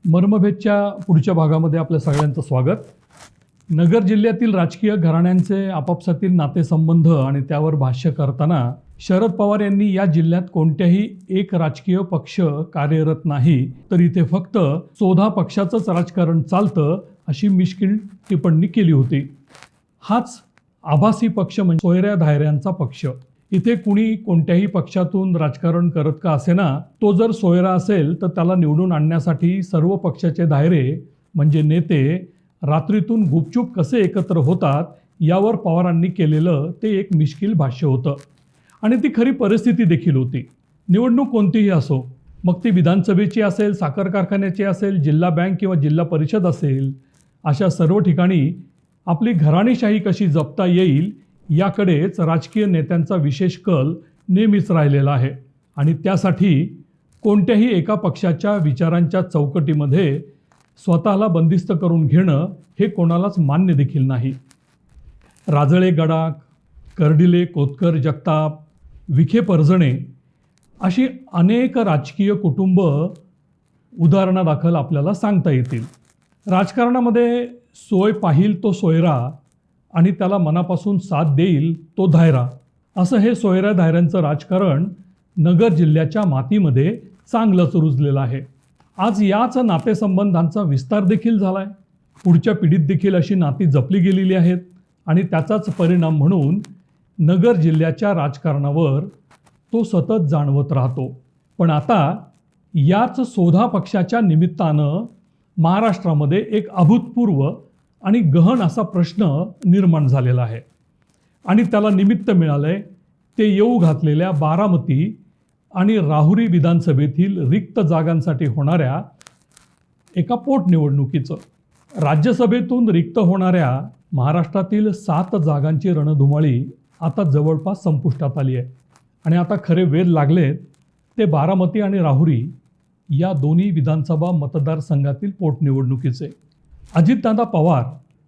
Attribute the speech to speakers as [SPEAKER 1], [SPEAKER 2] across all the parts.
[SPEAKER 1] मर्मभेदच्या पुढच्या भागामध्ये आपल्या सगळ्यांचं स्वागत. नगर जिल्ह्यातील राजकीय घराण्यांचे आपापसातील नातेसंबंध आणि त्यावर भाष्य करताना शरद पवार यांनी या जिल्ह्यात कोणत्याही एक राजकीय पक्ष कार्यरत नाही, तर इथे फक्त चोधा पक्षाचंच राजकारण चालतं अशी मिश्किल टिप्पणी केली होती. हाच आभासी पक्ष म्हणजे सोयऱ्या धायऱ्यांचा पक्ष. इथे कुणी कोणत्याही पक्षातून राजकारण करत का असेना, तो जर सोयरा असेल तर त्याला निवडून आणण्यासाठी सर्व पक्षाचे धायरे म्हणजे नेते रात्रीतून गुपचूप कसे एकत्र होतात यावर पवारांनी केलेलं ते एक मिश्किल भाष्य होतं आणि ती खरी परिस्थिती देखील होती. निवडणूक कोणतीही असो, मग ती विधानसभेची असेल, साखर कारखान्याची असेल, जिल्हा बँक किंवा जिल्हा परिषद असेल, अशा सर्व ठिकाणी आपली घराणेशाही कशी जपता येईल याकडेच राजकीय नेत्यांचा विशेष कल नेहमीच राहिलेला आहे. आणि त्यासाठी कोणत्याही एका पक्षाच्या विचारांच्या चौकटीमध्ये स्वतःला बंदिस्त करून घेणं हे कोणालाच मान्य देखील नाही. राजळे गडाख, कर्डिले कोतकर जगताप, विखे परजणे अशी अनेक राजकीय कुटुंब उदाहरणादाखल आपल्याला सांगता येतील. राजकारणामध्ये सोय पाहील तो सोयरा आणि त्याला मनापासून साथ देईल तो धायरा, असं हे सोयऱ्या धायऱ्यांचं राजकारण नगर जिल्ह्याच्या मातीमध्ये चांगलंच रुजलेलं आहे. आज याच नातेसंबंधांचा विस्तार देखील झाला आहे. पुढच्या पिढीत देखील अशी नाती जपली गेलेली आहेत आणि त्याचाच परिणाम म्हणून नगर जिल्ह्याच्या राजकारणावर तो सतत जाणवत राहतो. पण आता याच सोधा पक्षाच्या निमित्तानं महाराष्ट्रामध्ये एक अभूतपूर्व आणि गहन असा प्रश्न निर्माण झालेला आहे आणि त्याला निमित्त मिळालंय ते येऊ घातलेल्या बारामती आणि राहुरी विधानसभेतील रिक्त जागांसाठी होणाऱ्या एका पोटनिवडणुकीचं. राज्यसभेतून रिक्त होणाऱ्या महाराष्ट्रातील 7 जागांची रणधुमाळी आता जवळपास संपुष्टात आली आहे आणि आता खरे वेध लागलेत ते बारामती आणि राहुरी या दोन्ही विधानसभा मतदारसंघातील पोटनिवडणुकीचे. अजितदादा पवार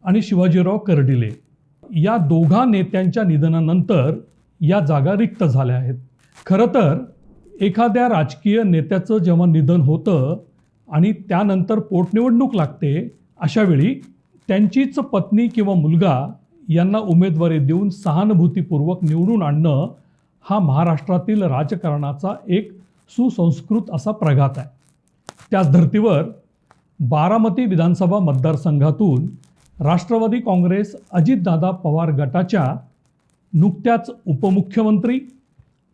[SPEAKER 1] आणि शिवाजीराव कर्डिले या दोघा नेत्यांच्या निधनानंतर या जागा रिक्त झाल्या आहेत. खरं तर एखाद्या राजकीय नेत्याचं जेव्हा निधन होतं आणि त्यानंतर पोटनिवडणूक लागते, अशावेळी त्यांचीच पत्नी किंवा मुलगा यांना उमेदवारी देऊन सहानुभूतीपूर्वक निवडून आणणं हा महाराष्ट्रातील राजकारणाचा एक सुसंस्कृत असा प्रघात आहे. त्याच धर्तीवर बारामती विधानसभा मतदारसंघातून राष्ट्रवादी काँग्रेस अजितदादा पवार गटाच्या नुकत्याच उपमुख्यमंत्री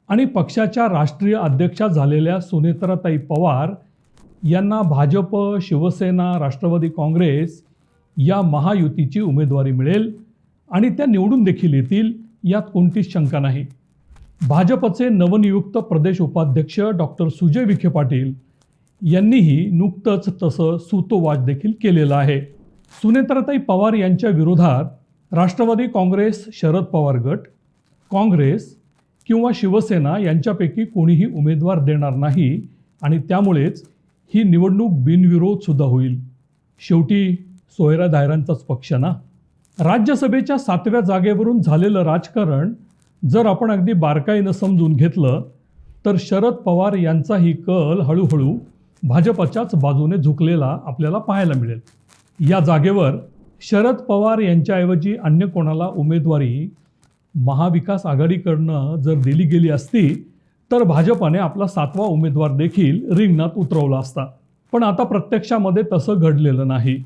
[SPEAKER 1] आणि पक्षाच्या राष्ट्रीय अध्यक्षा झालेल्या सुनेत्राताई पवार यांना भाजप, शिवसेना, राष्ट्रवादी काँग्रेस या महायुतीची उमेदवारी मिळेल आणि त्या निवडून देखील येतील, यात कोणतीच शंका नाही. भाजपचे नवनियुक्त प्रदेश उपाध्यक्ष डॉक्टर सुजय विखे पाटील यांनीही नुकतंच तसं सूतोवाच देखील केलेलं आहे. सुनेत्राताई पवार यांच्या विरोधात राष्ट्रवादी काँग्रेस, शरद पवार गट, काँग्रेस किंवा शिवसेना यांच्यापैकी कोणीही उमेदवार देणार नाही आणि त्यामुळेच ही निवडणूक बिनविरोध सुद्धा होईल. शेवटी सोयऱ्या धायऱ्यांचाच पक्ष ना. राज्यसभेच्या 7व्या जागेवरून झालेलं राजकारण जर आपण अगदी बारकाईनं समजून घेतलं तर शरद पवार यांचाही कल हळूहळू भाजपच्याच बाजूने झुकलेला आपल्याला पाहायला मिळेल. या जागेवर शरद पवार यांच्याऐवजी अन्य कोणाला उमेदवारी महाविकास आघाडीकडनं जर दिली गेली असती तर भाजपने आपला 7वा उमेदवार देखील रिंगणात उतरवला असता. पण आता प्रत्यक्षामध्ये तसं घडलेलं नाही.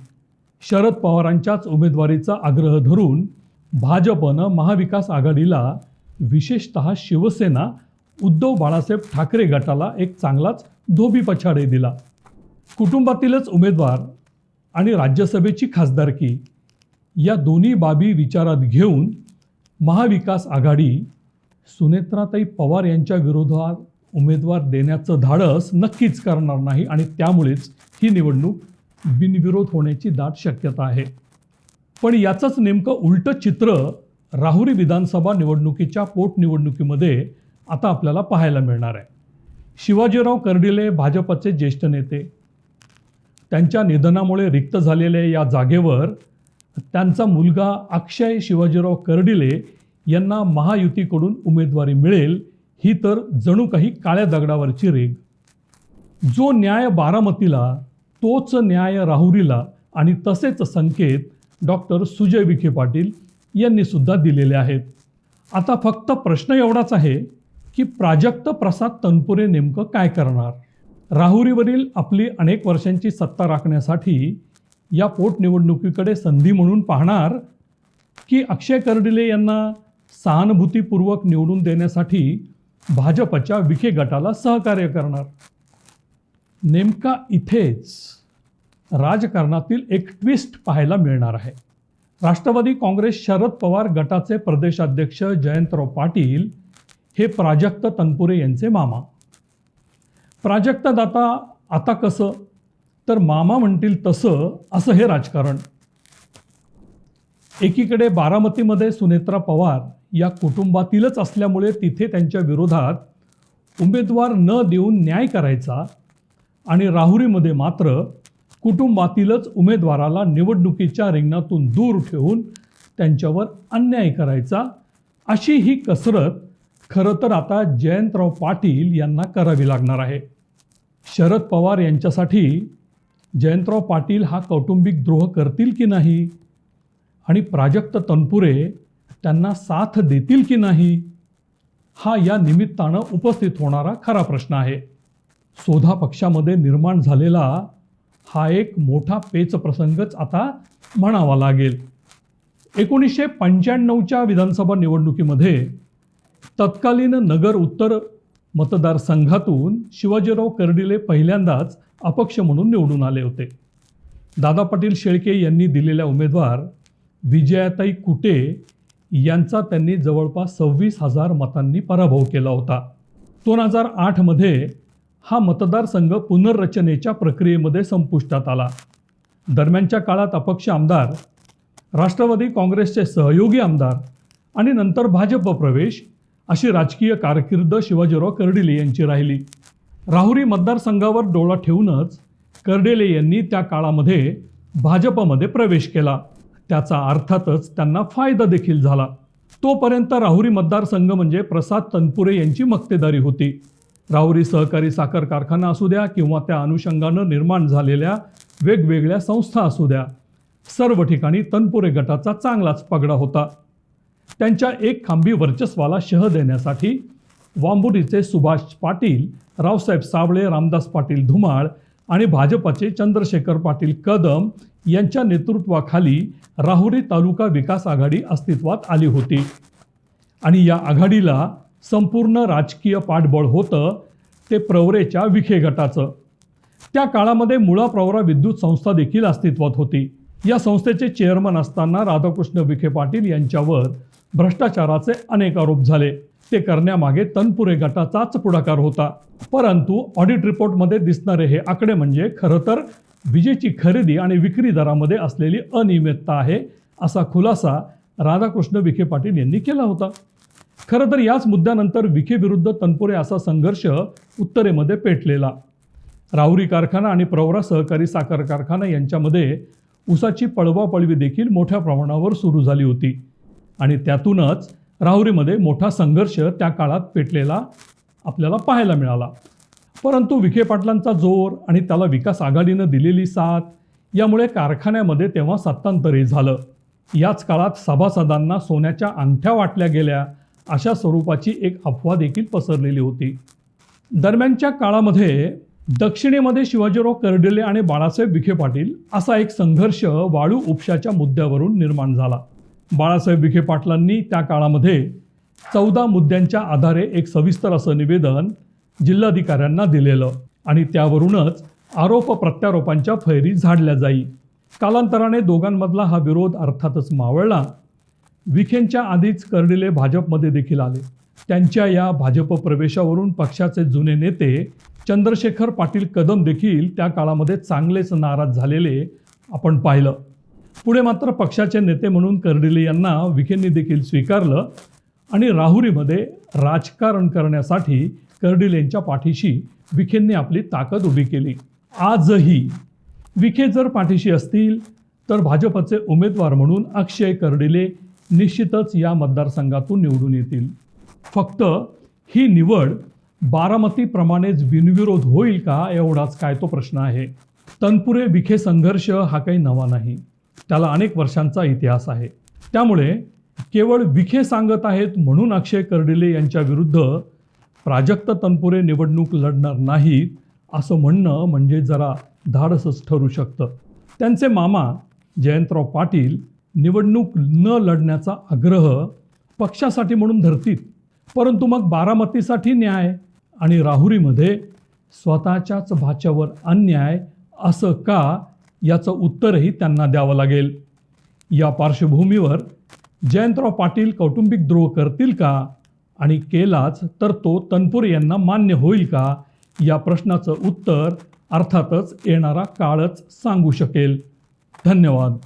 [SPEAKER 1] शरद पवारांच्याच उमेदवारीचा आग्रह धरून भाजपनं महाविकास आघाडीला, विशेषतः शिवसेना उद्धव बाळासाहेब ठाकरे गटाला एक चांगलाच धोबीपछाडही दिला. कुटुंबातीलच उमेदवार आणि राज्यसभेची खासदारकी या दोन्ही बाबी विचारात घेऊन महाविकास आघाडी सुनेत्राताई पवार यांच्या विरोधात उमेदवार देण्याचं धाडस नक्कीच करणार नाही आणि त्यामुळेच ही निवडणूक बिनविरोध होण्याची दाट शक्यता आहे. पण याचंच नेमकं उलटं चित्र राहुरी विधानसभा निवडणुकीच्या पोटनिवडणुकीमध्ये आता आपल्याला पाहायला मिळणार आहे. शिवाजीराव कर्डिले भाजपचे ज्येष्ठ नेते, त्यांच्या निधनामुळे रिक्त झालेल्या या जागेवर त्यांचा मुलगा अक्षय शिवाजीराव कर्डिले यांना महायुतीकडून उमेदवारी मिळेल, ही तर जणू काही काळ्या दगडावरची रेघ. जो न्याय बारामतीला तोच न्याय राहुरीला आणि तसेच संकेत डॉक्टर सुजय विखे पाटील यांनी सुद्धा दिलेले आहेत. आता फक्त प्रश्न एवढाच आहे की प्राजक्त प्रसाद तनपुरे नेमकं काय करणार. राहुरीवरील आपली अनेक वर्षांची सत्ता राखण्यासाठी या पोटनिवडणुकीकडे संधी म्हणून पाहणार की अक्षय कर्डिले यांना सहानुभूतीपूर्वक निवडून देण्यासाठी भाजपच्या विखे गटाला सहकार्य करणार. नेमका इथेच राजकारणातील एक ट्विस्ट पाहायला मिळणार आहे. राष्ट्रवादी काँग्रेस शरद पवार गटाचे प्रदेशाध्यक्ष जयंतराव पाटील हे प्राजक्त तनपुरे यांचे मामा. प्राजक्त दाता आता कसं तर मामा म्हणतील तसं असं हे राजकारण. एकीकडे बारामतीमध्ये सुनेत्रा पवार या कुटुंबातीलच असल्यामुळे तिथे त्यांच्या विरोधात उमेदवार न देऊन न्याय करायचा आणि राहुरीमध्ये मात्र कुटुंबातीलच उमेदवाराला निवडणुकीच्या रिंगणातून दूर ठेवून त्यांच्यावर अन्याय करायचा, अशी ही कसरत खरं तर आता जयंतराव पाटील यांना करावी लागणार आहे. शरद पवार यांच्यासाठी जयंतराव पाटील हा कौटुंबिक द्रोह करतील की नाही आणि प्राजक्त तनपुरे त्यांना साथ देतील की नाही, हा या निमित्तानं उपस्थित होणारा खरा प्रश्न आहे. सोधा पक्षामध्ये निर्माण झालेला हा एक मोठा पेच प्रसंगच आता म्हणावा लागेल. 1995च्या विधानसभा निवडणुकीमध्ये तत्कालीन नगर उत्तर मतदारसंघातून शिवाजीराव कर्डिले पहिल्यांदाच अपक्ष म्हणून निवडून आले होते. दादा पाटील शेळके यांनी दिलेल्या उमेदवार विजयाताई कुटे यांचा त्यांनी जवळपास 26,000 मतांनी पराभव केला होता. 2008मध्ये हा मतदारसंघ पुनर्रचनेच्या प्रक्रियेमध्ये संपुष्टात आला. दरम्यानच्या काळात अपक्ष आमदार, राष्ट्रवादी काँग्रेसचे सहयोगी आमदार आणि नंतर भाजप प्रवेश अशी राजकीय कारकीर्द शिवाजीराव कर्डिले यांची राहिली. राहुरी मतदारसंघावर डोळा ठेवूनच कर्डिले यांनी त्या काळामध्ये भाजपमध्ये प्रवेश केला. त्याचा अर्थातच त्यांना फायदा देखील झाला. तोपर्यंत राहुरी मतदारसंघ म्हणजे प्रसाद तनपुरे यांची मक्तेदारी होती. राहुरी सहकारी साखर कारखाना असू द्या किंवा त्या अनुषंगानं निर्माण झालेल्या वेगवेगळ्या संस्था असू द्या, सर्व ठिकाणी तनपुरे गटाचा चांगलाच पगडा होता. त्यांच्या एक खांबी वर्चस्वाला शह देण्यासाठी वांबुरीचे सुभाष पाटील, रावसाहेब साबळे, रामदास पाटील धुमाळ आणि भाजपचे चंद्रशेखर पाटील कदम यांच्या नेतृत्वाखाली राहुरी तालुका विकास आघाडी अस्तित्वात आली होती. आणि या आघाडीला संपूर्ण राजकीय पाठबळ होतं ते प्रवरेच्या विखे गटाचं. त्या काळामध्ये मुळा प्रवरा विद्युत संस्था देखील अस्तित्वात होती. या संस्थेचे चेअरमन असताना राधाकृष्ण विखे पाटील यांच्यावर भ्रष्टाचाराचे अनेक आरोप झाले. ते करण्यामागे तनपुरे गटाचाच पुढाकार होता. परंतु ऑडिट रिपोर्टमध्ये दिसणारे हे आकडे म्हणजे खरं तर विजेची खरेदी आणि विक्री दरामध्ये असलेली अनियमितता आहे, असा खुलासा राधाकृष्ण विखे पाटील यांनी केला होता. खरं तर याच मुद्द्यानंतर विखे विरुद्ध तनपुरे असा संघर्ष उत्तरेमध्ये पेटलेला. राहुरी कारखाना आणि प्रवरा सहकारी साखर कारखाना यांच्यामध्ये ऊसाची पळवापळवी देखील मोठ्या प्रमाणावर सुरू झाली होती आणि त्यातूनच राहुरीमध्ये मोठा संघर्ष त्या काळात पेटलेला आपल्याला पाहायला मिळाला. परंतु विखे पाटलांचा जोर आणि त्याला विकास आघाडीनं दिलेली साथ यामुळे कारखान्यामध्ये तेव्हा सत्तांतरही झालं. याच काळात सभासदांना सोन्याच्या अंगठ्या वाटल्या गेल्या अशा स्वरूपाची एक अफवा देखील पसरलेली होती. दरम्यानच्या काळामध्ये दक्षिणेमध्ये शिवाजीराव कर्डिले आणि बाळासाहेब विखे पाटील असा एक संघर्ष वाळू उपशाच्या मुद्द्यावरून निर्माण झाला. बाळासाहेब विखे पाटलांनी त्या काळामध्ये 14 मुद्द्यांच्या आधारे एक सविस्तर असं निवेदन जिल्हाधिकाऱ्यांना दिलेलं आणि त्यावरूनच आरोप प्रत्यारोपांच्या फैरी झाडल्या जाई. कालांतराने दोघांमधला हा विरोध अर्थातच मावळला. विखेंच्या आधीच कर्डिले भाजपमध्ये देखील आले. त्यांच्या या भाजप प्रवेशावरून पक्षाचे जुने नेते चंद्रशेखर पाटील कदम देखील त्या काळामध्ये चांगलेच नाराज झालेले आपण पाहिलं. पुढे मात्र पक्षाचे नेते म्हणून कर्डिले यांना विखेंनी देखील स्वीकारलं आणि राहुरीमध्ये राजकारण करण्यासाठी कर्डिलेंच्या पाठीशी विखेंनी आपली ताकद उभी केली. आजही विखे जर पाठीशी असतील तर भाजपचे उमेदवार म्हणून अक्षय कर्डिले निश्चितच या मतदारसंघातून निवडून येतील. फक्त ही निवड बारामतीप्रमाणेच बिनविरोध होईल का, एवढाच काय तो प्रश्न आहे. तनपुरे विखे संघर्ष हा काही नवा नाही, त्याला अनेक वर्षांचा इतिहास आहे. त्यामुळे केवळ विखे सांगत आहेत म्हणून अक्षय कर्डिले यांच्या विरुद्ध प्राजक्त तनपुरे निवडणूक लढणार नाहीत असं म्हणणं म्हणजे जरा धाडसच ठरू शकतं. त्यांचे मामा जयंतराव पाटील निवडणूक न लढण्याचा आग्रह पक्षासाठी म्हणून धरतील, परंतु मग बारामतीसाठी न्याय आणि राहुरीमध्ये स्वतःच्याच भाच्यावर अन्याय असं का, याचं उत्तरही त्यांना द्यावं लागेल. या पार्श्वभूमीवर जयंतराव पाटील कौटुंबिक द्रोह करतील का, आणि केलाच तर तो तनपुरे यांना मान्य होईल का, या प्रश्नाचं उत्तर अर्थातच येणारा काळच सांगू शकेल. धन्यवाद.